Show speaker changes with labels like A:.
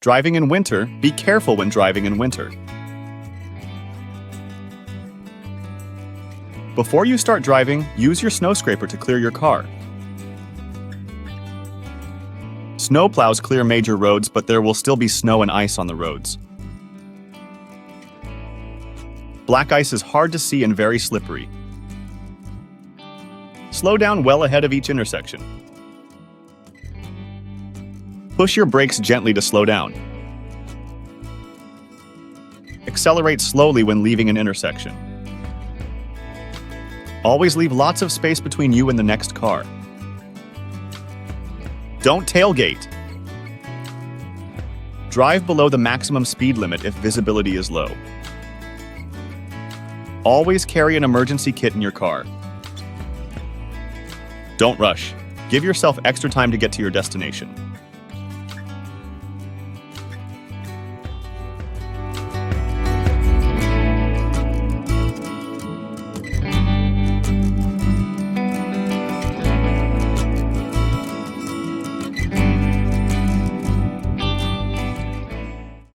A: Driving in winter, be careful when driving in winter. Before you start driving, use your snow scraper to clear your car. Snow plows clear major roads, but there will still be snow and ice on the roads. Black ice is hard to see and very slippery. Slow down well ahead of each intersection. Push your brakes gently to slow down. Accelerate slowly when leaving an intersection. Always leave lots of space between you and the next car. Don't tailgate. Drive below the maximum speed limit if visibility is low. Always carry an emergency kit in your car. Don't rush. Give yourself extra time to get to your destination.